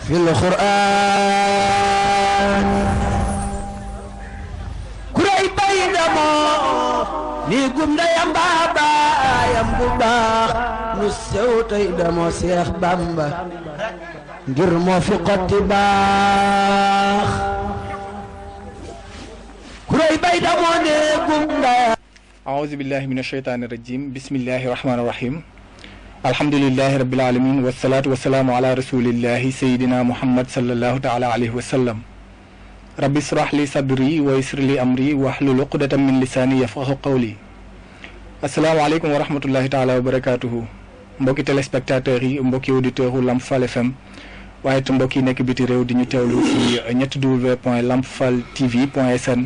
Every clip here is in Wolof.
في القرآن كراي بايدمو نيغم دايام بابا يام بوباخ نسيو تايدمو شيخ بامبا ngir moo fi xotti baax kuréy bay damoo ne gumda aouzu billahi min asheytaani rajim bismillahi rahmaani rahim alhamdulillahi rabbil alamin wasalaatu wasalaamu ala rasulillahi sayidina muhammad sallallahu taala alayhi wa sallam rabbi israh li sadri wa yassir li amri wahlul uqdatan min lisaani yafqahu qawli asalaamaaleykum wa rahmatullahi taala wa barakatuhu mbokki téléspectateurs yi mbokki auditeurs u Lamp Fall FM waaye it mbokk yi nekk biti réew di ñu teewlu ci www.lampfaltv.sn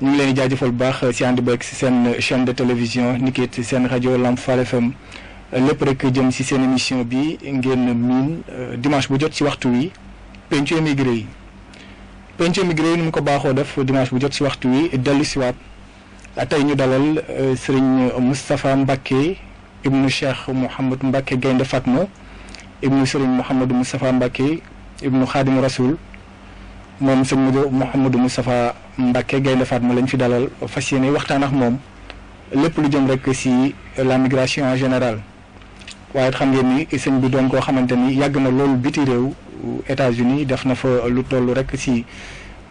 ñu ngi leen di jaajëfal bu baax si ànd beeg si seen chaîne de télévision niki it seen rajo Lamp Fall FM lépp rek jëm si seen émission bi ngeen miin dimanche bu jot si waxtu wi pencu émigré yi ni mu ko baaxoo def dimanche bu jot si waxtu wi dellu si waat tey ñu dalal Serigne Moustapha Mbacké ibnu Cheikh Mouhamad Mbacké Gaynde Fatma ibnu Serigne Mouhamadou Moustapha Mbacké ibnu Khadim Rasoul moom sëñ Mouhamadou Moustapha Mbacké Gaynde Fatma lañ fi dalal fas yéene waxtaan ak moom lépp lu jëm rek si la migration en général waaye xam ngeen ni sëñ bi doon koo xamante ni yàgg na loolu biti réew États-Unis def na fa lu toll rek si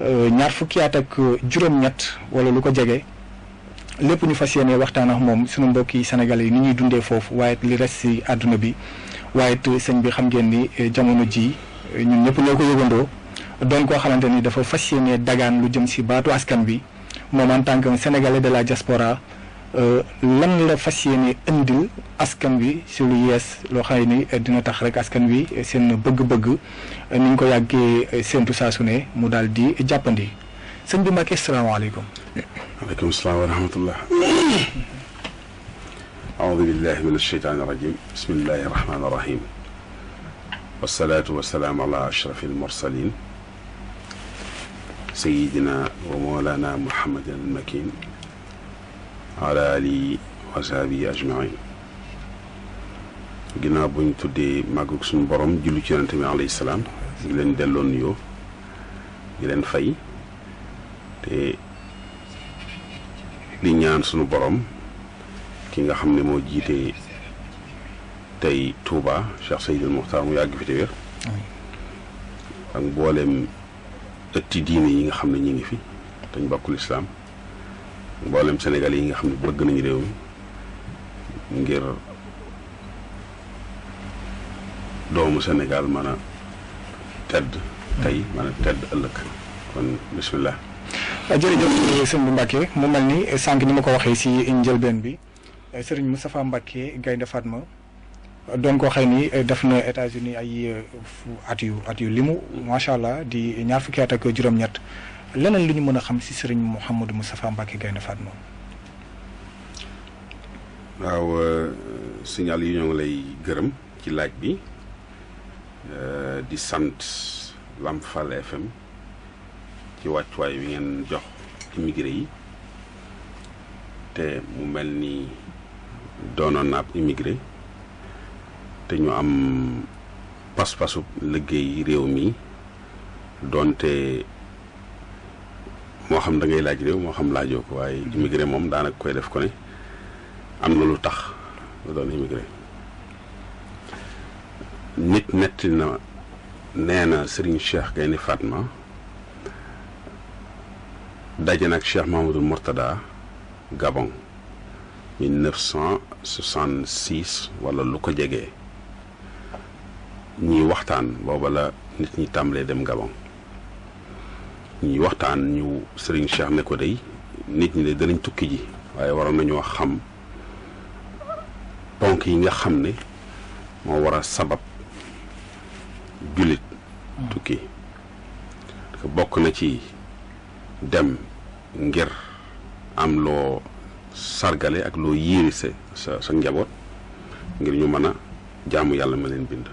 ñaar fukki at ak juróom-ñett wala lu ko jege lépp ñu fas yéene waxtaan ak moom sunu mbokki Sénégalais yi ni ñuy dundee foofu waaye li res si àdduna bi. waaye it sëñ bi xam ngeen ni jamono ji ñun ñëpp ñoo ko yëgandoo doon koo xamante ni dafa fas yéene dagaan lu jëm si baatu askan bi moom en tant que sénégalais de la diaspora lan la fas yéene indil askan bi si lu yees loo xam ni dina tax rek askan wi seen bëgg-bëgg ni ñu ko yàggee séentu saa su ne mu daal di jàppandi sëñ bi Mbacké asalaamaaleykum. waaleykum salaam wa rahmatullah. أعوذ بالله من الشيطان الرجيم بسم الله الرحمن الرحيم والصلاة والسلام على أشرف المرسلين سيدنا ومولانا محمد المكين على آله وصحبه أجمعين ginnaaw buñ tuddee màggug suñu borom julli ci yonent bi alayhi salaam di leen delloo nuyoo di leen fay te di ñaan suñu borom ki nga xam ne moo jiite tey Touba Cheikh Seydil Mokhtar mu yàgg fi te wér ak mboolem ëtti diine yi nga xam ne ñi ngi fi dañ bokkul islaam mboolem Sénégal yi nga xam ne bëgg nañu réew mi ngir doomu Sénégal mën a tedd tey mën a tedd ëllëg kon bismillah. jërëjëf sëñ bi Mbacké mu mel ni sànq ni ma ko waxee si njëlbeen bi Serigne Moustapha Mbacké Gaynde Fatma doon ko xëy ni def na États-Unis ay at yu limu macha allah di ñaar fukki at ak juróom-ñett leneen lu ñu mën a xam si Serigne Mouhamadou Moustapha Mbacké Gaynde Fatma. waaw signal yi ñoo ngi lay gërëm ci laaj bi di sant Lamp Fall FM ci wàccuwaay wi ngeen jox immigré yi te mu mel ni. doonoon na ab immigré te ñu am pas-pasu liggéey réew mi doonte moo xam da ngay laaj réew moo xam laajoo ko waaye immigré moom daanaka koy def ko ne am na lu tax lu doon immigré nit netti na nee na Serigne Cheikh Gaynde Fatma daje nag Cheikh Mahamadou Mourtada Gabon 1966 wala lu ko jege ñuy waxtaan booba la nit ñi tàmbalee dem Gabon ñuy waxtaan ñu Serigne Cheikh ne ko day nit ñi de danañ tukki ji waaye waroon nañoo xam ponk yi nga xam ne moo war a sabab jullit tukki dafa bokk na ci dem ngir am loo sargale ak loo yéeri sa njaboot ngir ñu mën a jaamu yàlla ma leen bind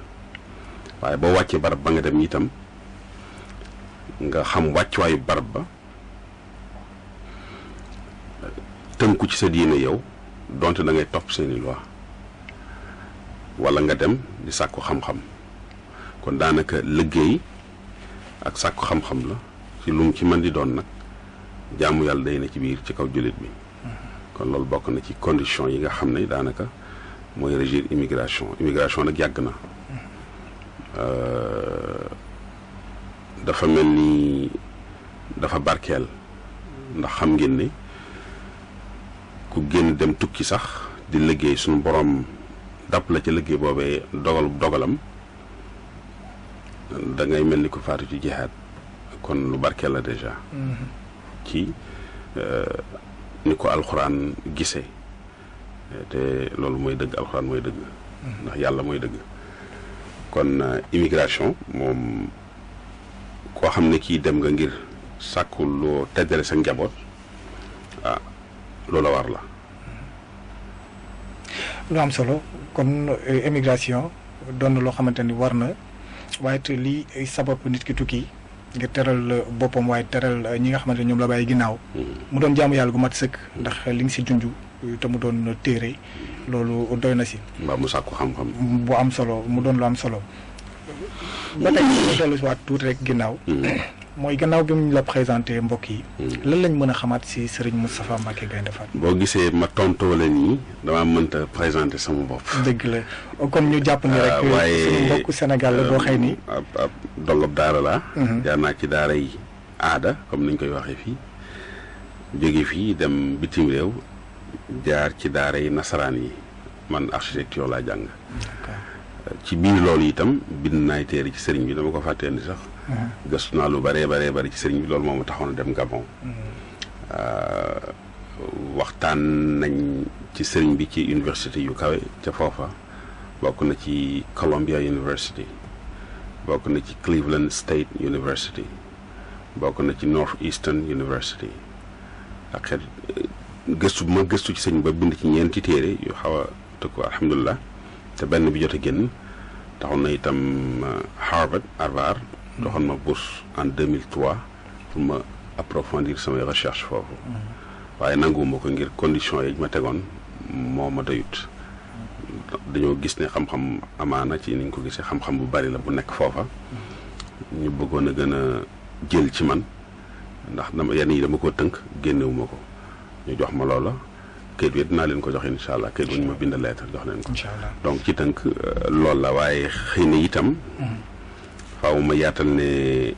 waaye boo wàccee barab ba nga dem itam nga xam wàccuwaayu barab ba tënku ci sa diine yow donte da ngay topp seeni loi wala nga dem di sàkku xam-xam kon daanaka liggéey ak sàkku xam-xam la ci lu mu ci mën di doon nag jaamu yàlla day na ci biir ci kaw jullit bi kon loolu bokk na ci condition yi nga xam ne daanaka mooy régir immigration nag yàgg na dafa mel ni dafa barkeel ndax xam ngeen ne ku génn dem tukki sax di liggéey suñu borom dàpp la ci liggéey boobee dogalam da ngay mel ni ku faatu ci jihaad kon lu barkeel la déjà ci ni ko alxuraan gisee te loolu mooy dëgg alxuraan mooy dëgg ndax yàlla mooy dëgg kon immigration moom koo xam ne kii dem nga ngir sàkku loo teddale sa njaboot loola war la lu am solo kon immigration doon na loo xamante ni war na waaye te lii sabab nit ki tukki ngir teral boppam waaye teral ñi nga xamante ni ñoom la bàyyi ginnaaw mu doon jaamu yàlla gu mat sëkk ndax li nga si junj te mu doon téere loolu doy na si mbaa mu sàkku xam-xam bu am solo mu doon lu am solo ba tey ñu dellu si waat tuuti rek ginnaaw mooy gannaaw bi mu la présenté mbokk yi lan lañ mën a xamaat si Serigne Moustapha Mbacké Gaïndé Fatma boo gisee ma tontoo la nii dama mënta présenté sama bopp dëgg la kon ñu jàpp ni rek suñu mbokku Sénégal la boo xëy ni ab dongob daara la jaar naa ci daara yi aada comme niñ koy waxee fii jóge fii dem bitim réew jaar ci daara yi nasaraan yi man architecture laa jàng ci biir loolu itam bind naay téere ci sëriñ bi dama ko fàttee ni sax gëstu naa lu bëree bëri ci sëriñ bi loolu moom taxoon a dem Gabon waxtaan nañ ci sëriñ bi ci université yu kawe ca foofa bokk na ci Columbia University bokk na ci Cleveland State University bokk na ci Northeastern University ak xeet gëstu bu ma gëstu ci sëriñ ba bind ci ñeenti téere yu xaw a tëkku alhamdulilah te benn bi jot a génn taxoon na itam Harvard doxoon ma bourse en 2003 pour ma approfondir samay recherche foofu waaye nanguwuma ko ngir condition yi ma tegoon moo ma doyut dañoo gis ne xam-xam amaana ci niñ ko gisee xam-xam bu bari la bu nekk foofa ñu bëggoon a gën a jël ci man ndax dama yenn yi dama ko tënk génnewuma ko ñu jox ma loola kayit bi dinaa leen ko jox incha allah kayit bu ñu ma bind lettre jox leen ko donc ci tënk loolu la waaye xëy na itam faaw ma yaatal ne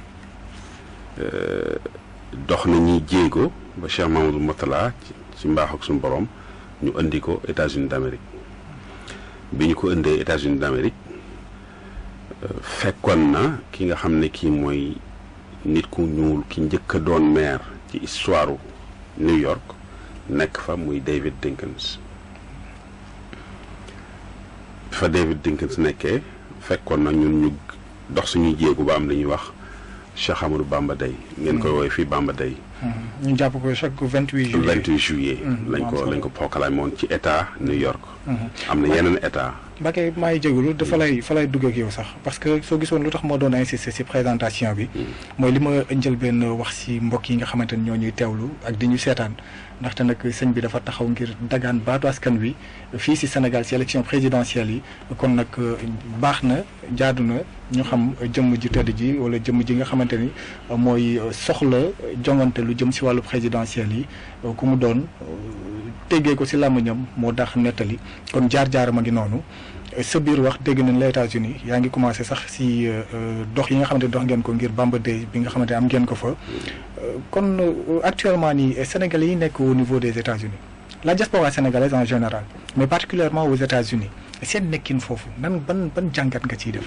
dox nañuy jéego ba Cheikh Mamadou Mourtala ci mbaax ak suñu borom ñu indi ko États-Unis d'Amérique bi ñu ko indee États-Unis d'Amérique fekkoon na ki nga xam ne kii mooy nit ku ñuul ki njëkk a doon maire ci histoire New York nekk fa muy David Dinkins fa David Dinkins nekkee fekkoon na ñun ñu dox suñuy jéegu ba am li ñuy wax Cheikh Amadou Bamba Day ngeen koy woowee fii Bamba Day ñu jàpp ko chaque 28 juillet lañ ko proclamé woon ci état New York am na yeneen état Mbacké maa ngi jégalu dafa lay dugg ak yow sax parce que soo gisoon lu tax moo doon insister ci présentation bi mooy li ma njël benn wax ci mbokk yi nga xamante ni ñoo ñuy teewlu ak di ñu seetaan ndaxte nag sëñ bi dafa taxaw ngir dagaan baatu askan wi fii ci Sénégal ci élection présidentielle yi kon nag baax na jaadu na ñu xam jëmm ji tëdd ji wala jëmm ji nga xamante ni mooy soxla jongante lu jëm ci wàllu présidentielle yi ku mu doon téggee ko ci làmmiñam moo tax nettali kon jaar-jaaram a ngi noonu sa biir wax dégg nañ la États-Unis yaa ngi commencé sax ci dox yi nga xamante dox ngeen ko ngir Bamba Day bi nga xamante am ngeen ko fa kon actuellement nii Sénégalais yi nekk au niveau des États-Unis la diaspora sénégalaise en général mais particulièrement aux États-Unis seen nekkin foofu ban jàngat nga ciy def.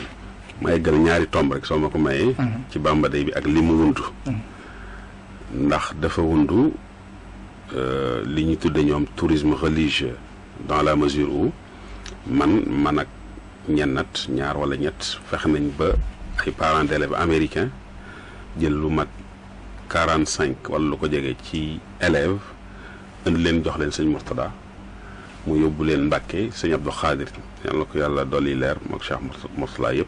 may gën ñaari tomb rek soo ma ko mayee. ci Bamba Day bi ak li mu wundu. ndax dafa wundu li ñu tudde ñoom tourisme religieux dans la mesure où man ak ñaar wala ñett fexe nañ ba ay parents d'élèves américains jël lu mat 45 wala lu ko jege ci élèves indi leen jox leen sëñ Mourtada mu yóbbu leen Mbàkke sëñ Abdou Khadir yàlla ko yàlla dolli leer mook Cheikh Mourtada yëpp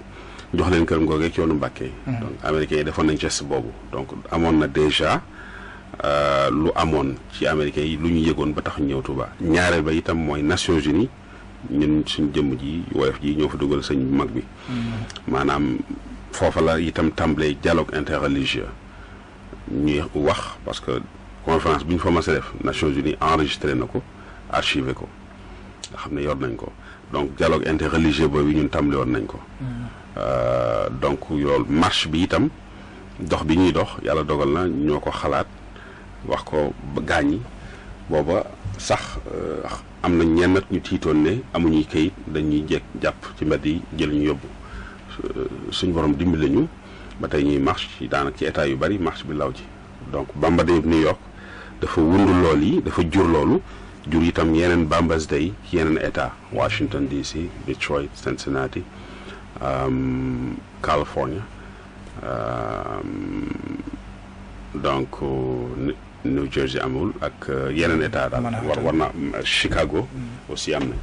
jox leen kër ngoogee ci yoonu Mbàkke donc américains yi defoon nañ geste boobu donc amoon na déjà lu amoon ci américains yi lu ñu yëgoon ba tax ñëw Touba ñaareel ba itam mooy Nations Unies ñun suñ jëmm ji woyof ji ñoo fa dugal sëñ bu mag bi maanaam foofa la itam tàmbalee dialogue interreligieux ñuy wax parce que conférence bi ñu fa mas a def Nations Unies enregistré na ko archivé ko nga xam ne yor nañ ko donc dialogue interreligieux boobu ñun tàmbale woon nañ ko donc loolu marche bi itam dox bi ñuy dox yàlla dogal na ñoo ko xalaat wax ko ba gaañi booba sax am na ñenn ñu tiitoon ne amuñuy kayit dañuy jàpp ci mbedd yi jël ñu yóbbu suñ borom dimbali ñu ba tey ñuy marche ci daanaka ci état yu bari marche bi law ci donc Bamba Day New York dafa wundu lool yi dafa jur loolu jur itam yeneen Bambas Day ci yeneen état Washington DC Detroit Cincinnati California donc New Jersey amul ak yeneen état daal war na Chicago aussi am na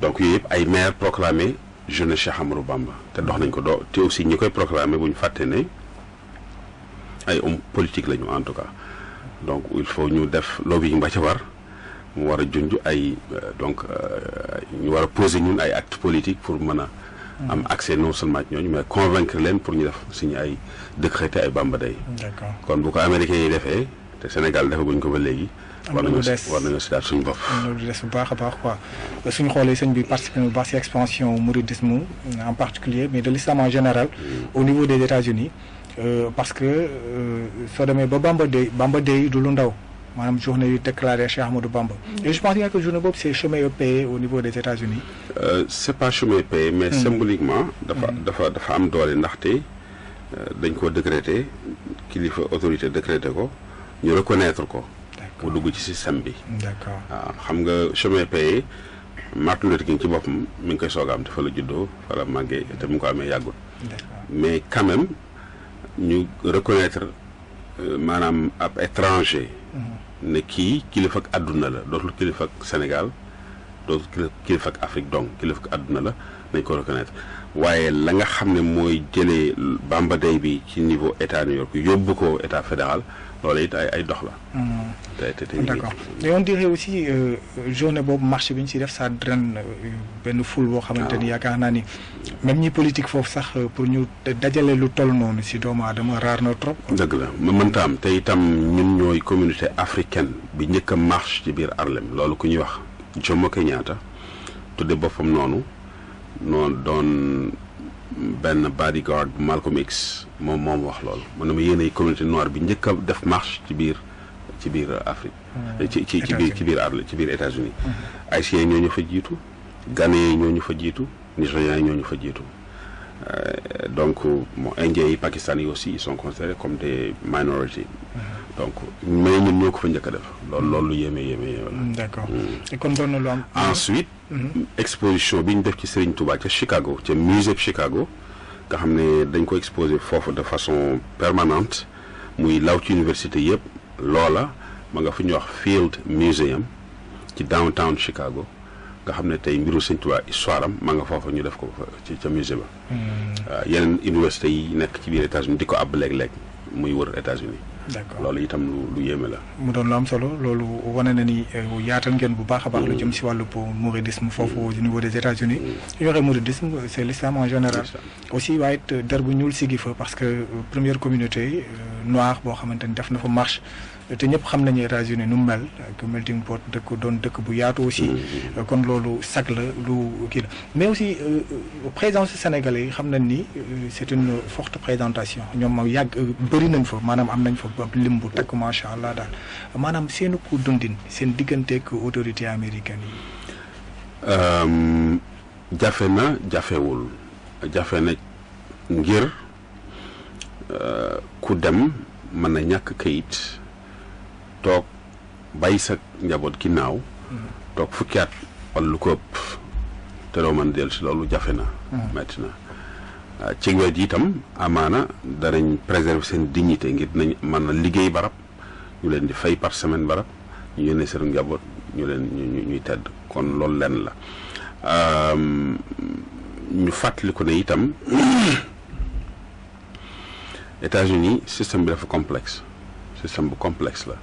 donc yooyu yëpp ay maire proclamé jeune Cheikh Ahmadou Bamba te dox nañ ko te aussi ñi koy proclamé bu ñu fàtte ne ay homme politique lañu en tout cas donc il faut ñu def lobbying ba ca war mu war a junj ay donc ñu war a poser ñun ay actes politiques pour mën a am accès non seulement ci ñooñu mais convaincre leen pour ñu def suñu ay décréter ay Bamba Day. D'accord. kon bu ko américains yi defee te Sénégal defaguñ ko ba léegi. war nañoo si daal suñu bopp. loolu des bu baax a baax quoi suñu xoolee sëñ bi participé bu baax si expansion mouridisme en particulier mais de l'islam en général au niveau des États-Unis parce que soo demee ba Bamba Day du lu ndaw maanaam journée yu déclaré Cheikh Ahmadou Bamba. et je pense que journée boobu c'est chemin payé au niveau des États-Unis c'est pas chemin payé mais symboliquement dafa am doole ndaxte dañ ko décréter kilifa autorité décréter ko ñu reconnaître ko mu dugg ci système bi. D'accord. waaw xam nga chemin payé Martin Luther King ci boppam mi ngi koy soog a am te fa la juddoo fa la màggee te mu ngi ko amee yàggul. mais quand même ñu reconnaître maanaam ab étranger. ne kii kilifa ak àdduna la dootul kilifa ak Sénégal dootul kilifa ak Afrique donc kilifa ak àdduna la nañ ko reconnaître waaye la nga xam ne mooy jëlee Bamba Day bi ci niveau état New York yóbbu ko état fédéral loolu it ay dox la. D'accord et on dirait aussi journée boobu marché bi ñu si def ça draine benn foule boo xamante ni yaakaar naa ni même ñi politique foofu sax pour ñu dajale lu toll noonu si doomu aadama raar na trop. dëgg la ma mënta am te itam ñun ñooy communauté africaine bi njëkk a marche ci biir Harlem loolu ku ñuy wax Jomo Kenyatta tudde boppam noonu doon benn bodyguard bu Malcolm X moom wax loolu man ma yéen ay communauté noire bi njëkk a def marche ci biir Afrique. ci biir États-Unis. Haïtiens ñoo ñu fa jiitu Ghanéens ñoo ñu fa jiitu Nigériens ñoo ñu fa jiitu donc Indiens yi Pakistanais yi aussi ils sont considérés comme des minorités. donc mais ñun ñoo ko fa njëkk a def loolu lu yéeme. D'accord kon doon na lu am. ensuite. exposition bi ñu def ci Serigne Touba ca Chicago ca musée Chicago nga xam ne dañ ko exposé foofu de façon permanente muy law ci université yëpp loola ma nga fu ñuy wax Field Museum ci downtown Chicago nga xam ne tey mbiru Serigne Touba histoire am ma nga foofu ñu def ko ci ca musée ba. yeneen université yi nekk ci biir États-Unis di ko àbb léeg-léeg muy wër États-Unis. D'accord loolu itam lu yéeme la. mu doon lu am solo loolu wane na ni yaatal ngeen bu baax a baax lu jëm si wàllu mouridisme foofu au niveau des États-Unis yu waxee mouridisme c'est l'islam en général aussi waaye it der bu ñuul sigi fa parce que première communauté noire boo xamante ni def na fa marche te ñëpp xam nañu États-Unis nu mu mel ak melting pot dëkk bu yaatu aussi kon loolu sag la lu kii la mais aussi présence sénégalais yi xam nañ ni c'est une forte présentation ñoom yàgg bëri nañ fa maanaam am nañ fa lim bu takk macha allah daal maanaam seenu ko dundin seen digganteeg autorité américaine yi. jafe na jafewul jafe na ngir ku dem mën na ñàkk kayit toog bàyyi sa njaboot ginnaaw toog fukki at wala lu ko ëpp te doo mën dellu si loolu jafe na metti na ci wet itam amaana danañ préserver seen dignité ngir dinañ mën na liggéey barab ñu leen di fay par semaine barab ñu yónnee seen njaboot ñu leen ñuy tedd kon loolu lenn la ñu fàttaliku ne itam États-Unis système bi dafa complexe système bu complexe la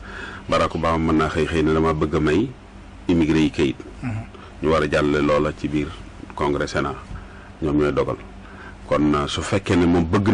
Barack Obama mën naa xëy ne dama bëgg a may immigré yi kayit ñu war a jàllale loola ci biir congrès Sénat ñoom ñooy dogal kon su fekkee ne moom bëgg